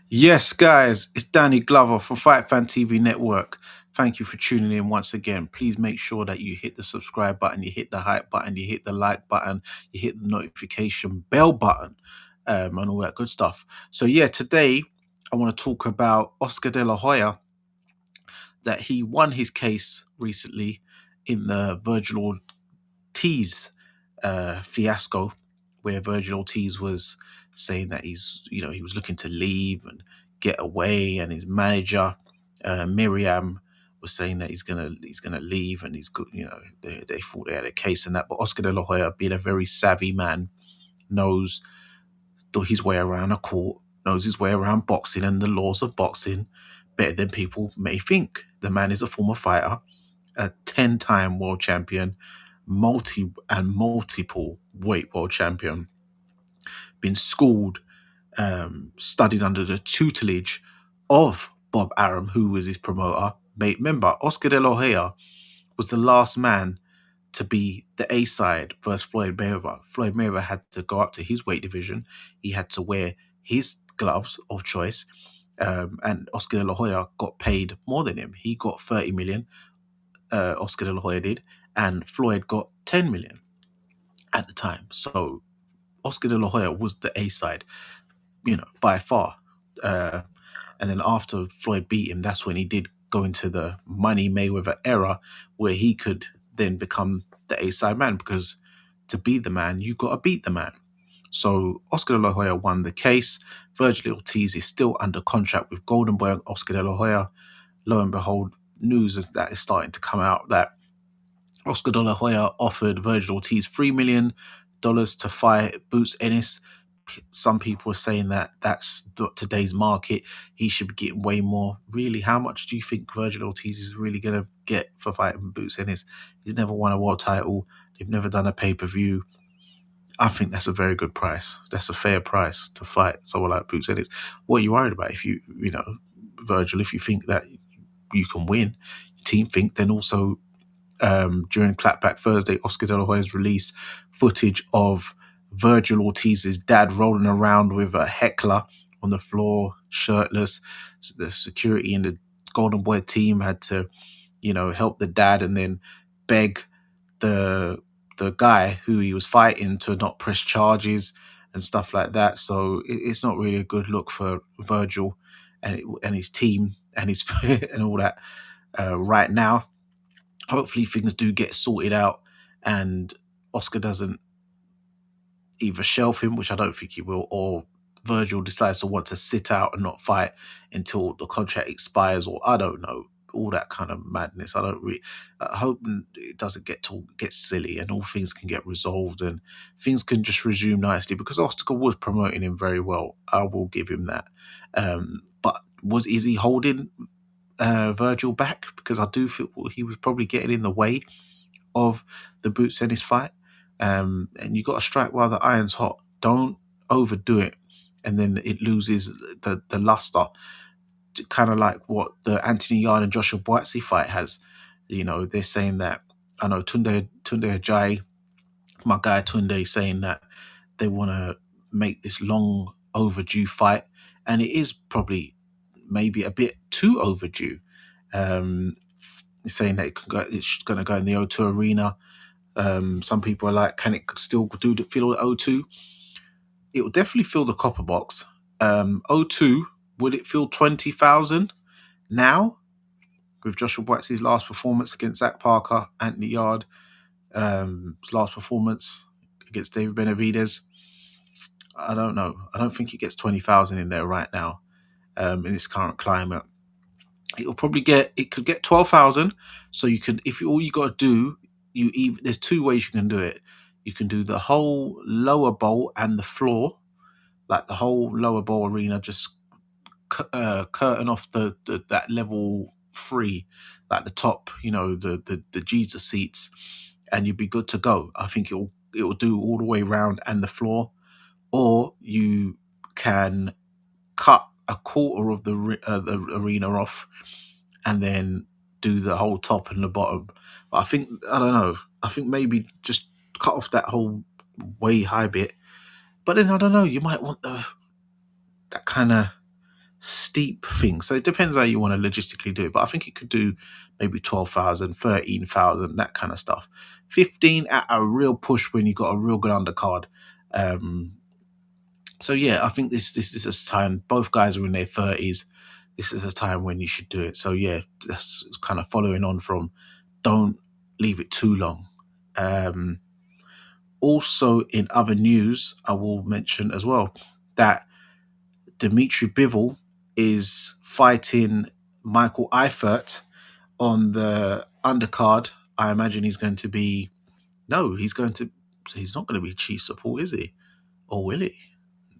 Yes, guys, it's Danny Glover for Fight Fan TV Network. Thank you for tuning in once again. Please make sure that you hit the subscribe button, you hit the hype button, you hit the like button, you hit the notification bell button, and all that good stuff. So, yeah, today I want to talk about Oscar de la Hoya, that he won his case recently in the Vergil Ortiz fiasco, where Vergil Ortiz was saying that he was looking to leave and get away, and his manager Miriam was saying that he's gonna leave, and he's good. They thought they had a case and that, but Oscar de la Hoya, being a very savvy man, knows his way around a court, knows his way around boxing and the laws of boxing better than people may think. The man is a former fighter, a 10-time world champion, multiple weight world champion, been schooled, studied under the tutelage of Bob Arum, who was his promoter. Remember, Oscar de la Hoya was the last man to be the A side versus Floyd Mayweather. Floyd Mayweather had to go up to his weight division. He had to wear his gloves of choice. And Oscar de la Hoya got paid more than him. He got 30 million, Oscar de la Hoya did, and Floyd got 10 million at the time. So Oscar de la Hoya was the A side, by far. Uh, and then after Floyd beat him, that's when he did go into the Money Mayweather era, where he could then become the A side man, because to be the man, you got to beat the man. So Oscar de la Hoya won the case. Vergil Ortiz is still under contract with Golden Boy and Oscar de la Hoya. Lo and behold, news is that is starting to come out that Oscar de la Hoya offered Vergil Ortiz $3 million to fight Boots Ennis. Some people are saying that that's not today's market. He should be getting way more. Really, how much do you think Vergil Ortiz is really going to get for fighting Boots Ennis? He's never won a world title. They've never done a pay-per-view. I think that's a very good price. That's a fair price to fight someone like Boots Ennis. What are you worried about? If Vergil, if you think that you can win, your team think, then also during Clapback Thursday, Oscar de la Hoya has released footage of Vergil Ortiz's dad rolling around with a heckler on the floor, shirtless. So the security in the Golden Boy team had to, help the dad and then beg the guy who he was fighting to not press charges and stuff like that. So it's not really a good look for Vergil and his team and his and all that right now. Hopefully things do get sorted out and Oscar doesn't either shelf him, which I don't think he will, or Vergil decides to want to sit out and not fight until the contract expires, or I don't know, all that kind of madness. I don't really hope it doesn't get silly and all things can get resolved and things can just resume nicely, because Oscar was promoting him very well. I will give him that. But is he holding Vergil back? Because I do feel he was probably getting in the way of the Boots Ennis fight. And you got to strike while the iron's hot. Don't overdo it, and then it loses the luster. Kind of like what the Anthony Yarde and Joshua Buatsi fight has. They're saying that. I know Tunde Ajayi, my guy Tunde, saying that they want to make this long overdue fight, and it is probably maybe a bit too overdue. Um, saying that it's going to go in the O2 Arena. Some people are like, can it still feel the O2? It will definitely fill the Copper Box. O2, would it fill 20,000 now? With Joshua Buatsi's last performance against Zach Parker, Anthony Yarde, his last performance against David Benavidez. I don't know. I don't think it gets 20,000 in there right now, in this current climate. It could get 12,000. So you can, if all you got to do, there's two ways you can do it. You can do the whole lower bowl and the floor, like the whole lower bowl arena, just curtain off that level 3, like the top, the Jesus seats, and you'd be good to go. I think it will do all the way around and the floor, or you can cut a quarter of the arena off and then do the whole top and the bottom. But I don't know. I think maybe just cut off that whole way high bit. But then I don't know. You might want that kind of steep thing. So it depends how you want to logistically do it. But I think it could do maybe 12,000, 13,000, that kind of stuff. 15 at a real push when you got a real good undercard. So yeah, I think this is a time. Both guys are in their 30s. This is a time when you should do it. So yeah, that's kind of following on from, don't leave it too long. Also, in other news, I will mention as well that Dimitri Bivol is fighting Michael Eifert on the undercard. I imagine he's going to be he's not going to be chief support, is he? Or will he?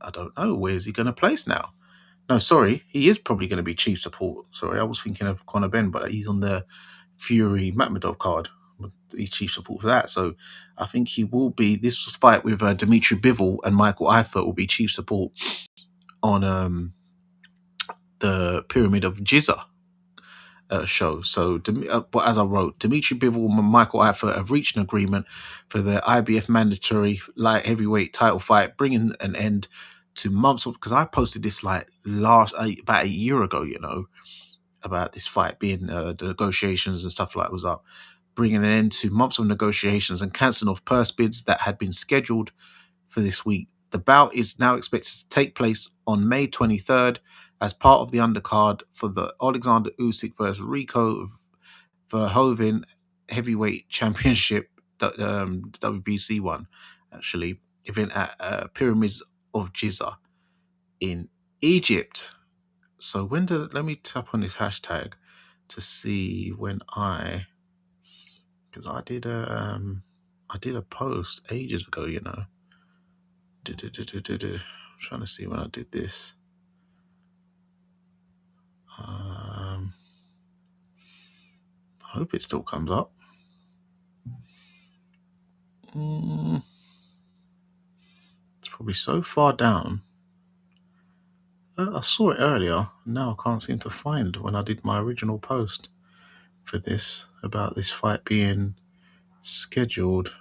I don't know. Where's he going to place now? No, sorry, he is probably going to be chief support. Sorry, I was thinking of Conor Benn, but he's on the Fury Matmadov card. He's chief support for that. So I think he will be. This fight with Dimitri Bivol and Michael Eifert will be chief support on the Pyramid of Giza show. So, but as I wrote, Dimitri Bivol and Michael Eifert have reached an agreement for the IBF mandatory light heavyweight title fight, bringing an end to months of. Because I posted this like about a year ago, about this fight being the negotiations and stuff like that was up, bringing an end to months of negotiations and cancelling of purse bids that had been scheduled for this week. The bout is now expected to take place on May 23rd as part of the undercard for the Alexander Usyk versus Rico Verhoeven heavyweight championship, WBC one, actually, event at Pyramids of Giza in Egypt. So let me tap on this hashtag to see when because I did a post ages ago, I'm trying to see when I did this. I hope it still comes up. It's probably so far down. I saw it earlier. Now I can't seem to find when I did my original post for this about this fight being scheduled.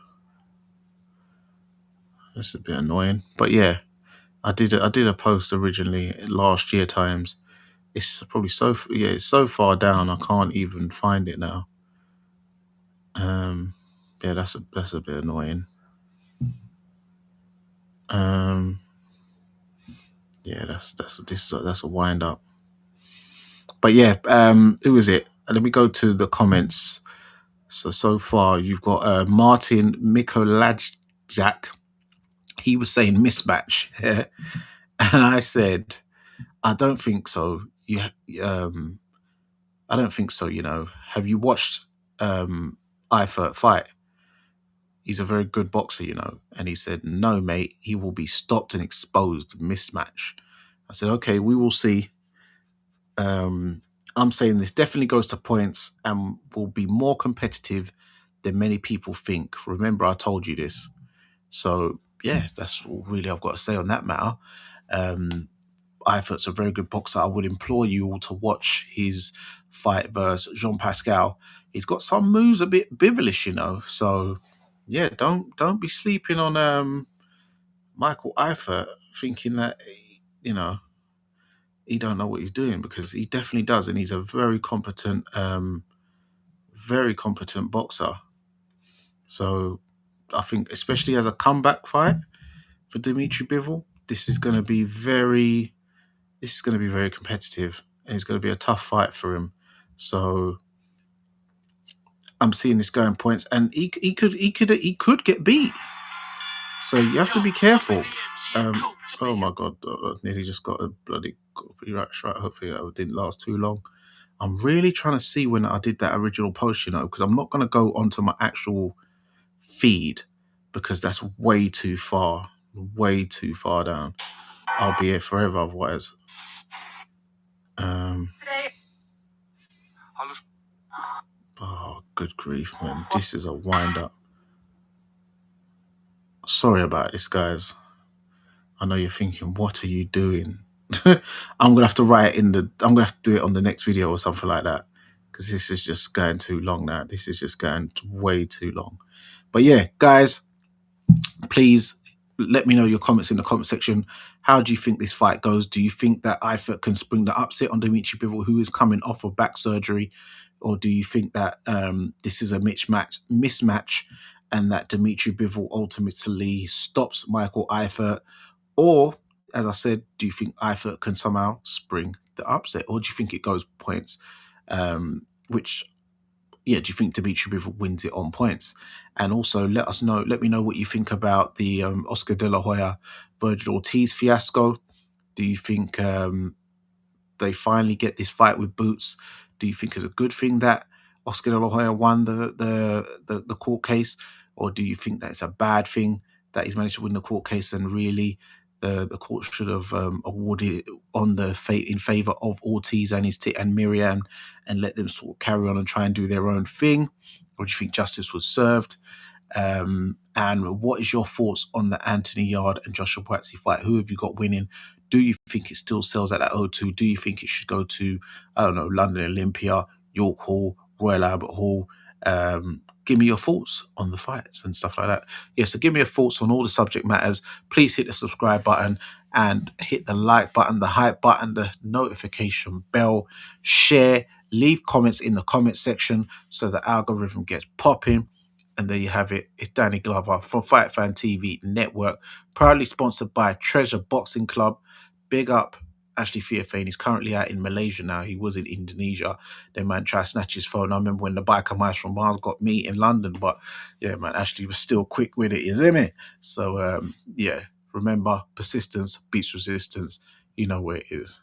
That's a bit annoying, but yeah, I did a post originally last year times. It's probably it's so far down I can't even find it now. Yeah, that's a bit annoying. Yeah, that's a wind up. But yeah, who is it? Let me go to the comments. So far you've got Martin Mikolajczak. He was saying mismatch, and I said, I don't think so. I don't think so. Have you watched Eifert fight? He's a very good boxer, And he said, no, mate, he will be stopped and exposed. Mismatch. I said, okay, we will see. I'm saying this definitely goes to points and will be more competitive than many people think. Remember, I told you this. So, yeah, that's all really I've got to say on that matter. Eifert's a very good boxer. I would implore you all to watch his fight versus Jean Pascal. He's got some moves a bit bivolish, So, yeah, don't be sleeping on Michael Eifert thinking that he don't know what he's doing, because he definitely does, and he's a very competent boxer. So I think, especially as a comeback fight for Dimitri Bivol, this is going to be very competitive, and it's going to be a tough fight for him. So I'm seeing this going points, and he could get beat. So you have to be careful. Oh my God, I nearly just got a bloody copyright strike. Hopefully that didn't last too long. I'm really trying to see when I did that original post, because I'm not going to go onto my actual feed, because that's way too far down. I'll be here forever otherwise. Oh, good grief, man. This is a wind up. Sorry about this, guys. I know you're thinking, what are you doing? I'm gonna have to do it on the next video or something like that, because this is just going too long now. This is just going way too long. But yeah, guys, please let me know your comments in the comment section. How do you think this fight goes? Do you think that Eifert can spring the upset on Dimitri Bivol, who is coming off of back surgery? Or do you think that this is a mismatch and that Dimitri Bivol ultimately stops Michael Eifert? Or, as I said, do you think Eifert can somehow spring the upset? Or do you think it goes points? Which do you think Dimitri Bivol wins it on points? And also let me know what you think about the Oscar De La Hoya Vergil Ortiz fiasco. Do you think they finally get this fight with boots? Do you think it's a good thing that Oscar De La Hoya won the court case? Or do you think that it's a bad thing that he's managed to win the court case and really the court should have awarded it on the fate in favor of Ortiz and and Miriam and let them sort of carry on and try and do their own thing? Or do you think justice was served? And what is your thoughts on the Anthony Yard and Joshua Buatsi fight? Who have you got winning? Do you think it still sells at that O2? Do you think it should go to, I don't know, London Olympia, York Hall, Royal Albert Hall? Give me your thoughts on the fights and stuff like that. Yeah, so give me your thoughts on all the subject matters. Please hit the subscribe button and hit the like button, the hype button, the notification bell. Share, leave comments in the comment section so the algorithm gets popping. And there you have it. It's Danny Glover from Fight Fan TV Network, proudly sponsored by Treasure Boxing Club. Big up Ashley Theophane. He's currently out in Malaysia now. He was in Indonesia. They might try to snatch his phone. I remember when the biker mice from Mars got me in London, but yeah, man, Ashley was still quick with it, you see me? So yeah, remember, persistence beats resistance. You know where it is.